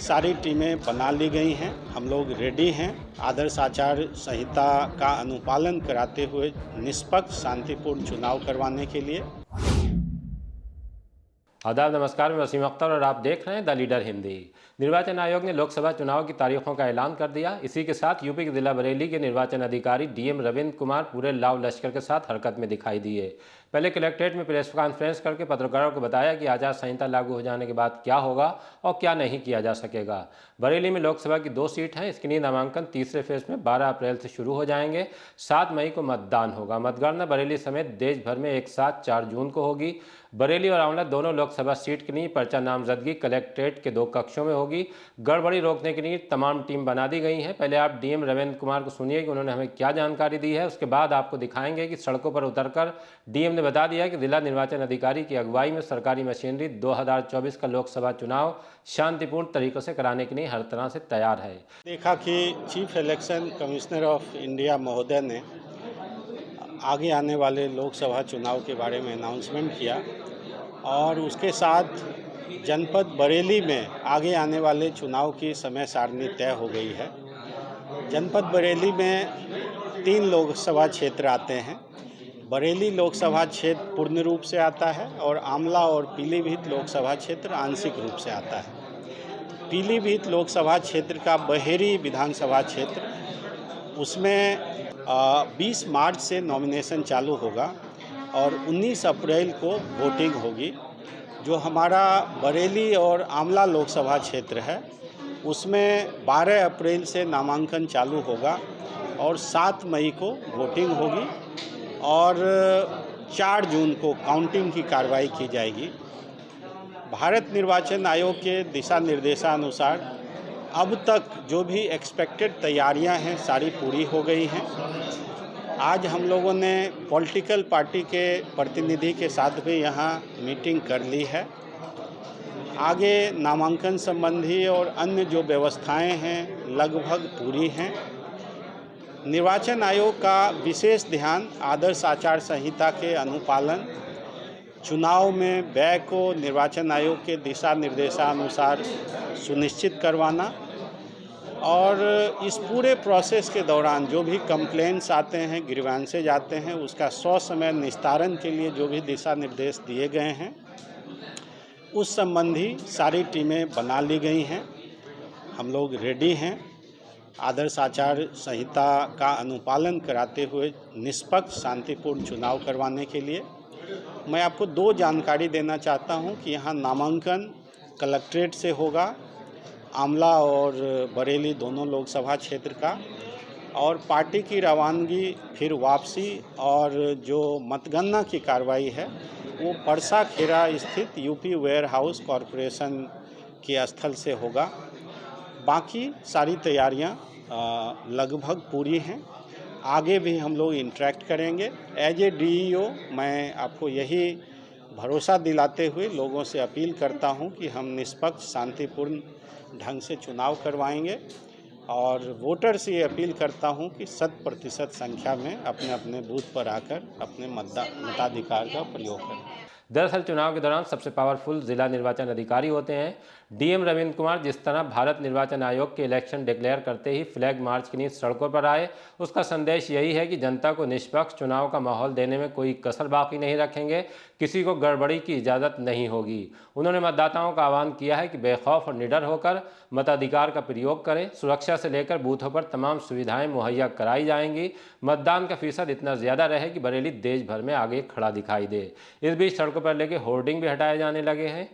सारी टीमें बना ली गई हैं। हम लोग रेडी हैं आदर्श आचार संहिता का अनुपालन कराते हुए निष्पक्ष शांतिपूर्ण चुनाव करवाने के लिए। आदाब, नमस्कार। मैं वसीम अख्तर और आप देख रहे हैं द लीडर हिंदी। निर्वाचन आयोग ने लोकसभा चुनाव की तारीखों का ऐलान कर दिया। इसी के साथ यूपी के जिला बरेली के निर्वाचन अधिकारी डीएम रविंद्र कुमार पूरे लाव लश्कर के साथ हरकत में दिखाई दिए। पहले कलेक्ट्रेट में प्रेस कॉन्फ्रेंस करके पत्रकारों को बताया कि आचार संहिता लागू हो जाने के बाद क्या होगा और क्या नहीं किया जा सकेगा। बरेली में लोकसभा की 2 सीट हैं। इसके लिए नामांकन तीसरे फेज में 12 अप्रैल से शुरू हो जाएंगे। 7 मई को मतदान होगा। मतगणना बरेली समेत देश भर में एक साथ 4 जून को होगी। बरेली और आंवला दोनों लोकसभा सीट के लिए पर्चा नामजदगी कलेक्ट्रेट के 2 कक्षों में होगी। गड़बड़ी रोकने के लिए तमाम टीम बना दी गई है। पहले आप डीएम रविंद्र कुमार को सुनिए कि उन्होंने हमें क्या जानकारी दी है। उसके बाद आपको दिखाएंगे कि सड़कों पर उतरकर डीएम ने बता दिया कि जिला निर्वाचन अधिकारी की अगुवाई में सरकारी मशीनरी 2024 का लोकसभा चुनाव शांतिपूर्ण तरीकों से कराने के लिए हर तरह से तैयार है। देखा कि chief election commissioner of India महोदय ने आगे आने वाले लोकसभा चुनाव के बारे में अनाउंसमेंट किया और उसके साथ जनपद बरेली में आगे आने वाले चुनाव की समय सारणी तय हो गई है। जनपद बरेली में 3 लोकसभा क्षेत्र आते हैं। बरेली लोकसभा क्षेत्र पूर्ण रूप से आता है और आंवला और पीलीभीत लोकसभा क्षेत्र आंशिक रूप से आता है। पीलीभीत लोकसभा क्षेत्र का बहेरी विधानसभा क्षेत्र, उसमें 20 मार्च से नॉमिनेशन चालू होगा और 19 अप्रैल को वोटिंग होगी। जो हमारा बरेली और आंवला लोकसभा क्षेत्र है उसमें 12 अप्रैल से नामांकन चालू होगा और 7 मई को वोटिंग होगी और 4 जून को काउंटिंग की कार्रवाई की जाएगी। भारत निर्वाचन आयोग के दिशा निर्देशानुसार अब तक जो भी एक्सपेक्टेड तैयारियां हैं सारी पूरी हो गई हैं। आज हम लोगों ने पॉलिटिकल पार्टी के प्रतिनिधि के साथ भी यहाँ मीटिंग कर ली है। आगे नामांकन संबंधी और अन्य जो व्यवस्थाएं हैं लगभग पूरी हैं। निर्वाचन आयोग का विशेष ध्यान आदर्श आचार संहिता के अनुपालन, चुनाव में व्यय को निर्वाचन आयोग के दिशा निर्देशानुसार सुनिश्चित करवाना और इस पूरे प्रोसेस के दौरान जो भी कंप्लेंट्स आते हैं, ग्रीवेंसेज आते हैं, उसका ससमय निस्तारण के लिए जो भी दिशा निर्देश दिए गए हैं उस संबंधी सारी टीमें बना ली गई हैं। हम लोग रेडी हैं आदर्श आचार संहिता का अनुपालन कराते हुए निष्पक्ष शांतिपूर्ण चुनाव करवाने के लिए। मैं आपको 2 जानकारी देना चाहता हूं कि यहाँ नामांकन कलेक्ट्रेट से होगा, आंवला और बरेली दोनों लोकसभा क्षेत्र का, और पार्टी की रवानगी फिर वापसी और जो मतगणना की कार्रवाई है वो परसा खेरा स्थित यूपी वेयर हाउस कॉरपोरेशन के स्थल से होगा। बाकी सारी तैयारियां लगभग पूरी हैं। आगे भी हम लोग इंटरेक्ट करेंगे। एज ए डीईओ मैं आपको यही भरोसा दिलाते हुए लोगों से अपील करता हूं कि हम निष्पक्ष शांतिपूर्ण ढंग से चुनाव करवाएंगे और वोटर से ये अपील करता हूं कि 100% संख्या में अपने अपने बूथ पर आकर अपने मताधिकार का प्रयोग करें। दरअसल चुनाव के दौरान सबसे पावरफुल जिला निर्वाचन अधिकारी होते हैं डीएम रविंद्र कुमार। जिस तरह भारत निर्वाचन आयोग के इलेक्शन डिक्लेयर करते ही फ्लैग मार्च के लिए सड़कों पर आए, उसका संदेश यही है कि जनता को निष्पक्ष चुनाव का माहौल देने में कोई कसर बाकी नहीं रखेंगे, किसी को गड़बड़ी की इजाज़त नहीं होगी। उन्होंने मतदाताओं का आह्वान किया है कि बेखौफ और निडर होकर मताधिकार का प्रयोग करें। सुरक्षा से लेकर बूथों पर तमाम सुविधाएं मुहैया कराई जाएंगी। मतदान का फीसद इतना ज़्यादा रहे कि बरेली देश भर में आगे खड़ा दिखाई दे। इस बीच सड़कों पर लेके होर्डिंग भी हटाए जाने लगे हैं।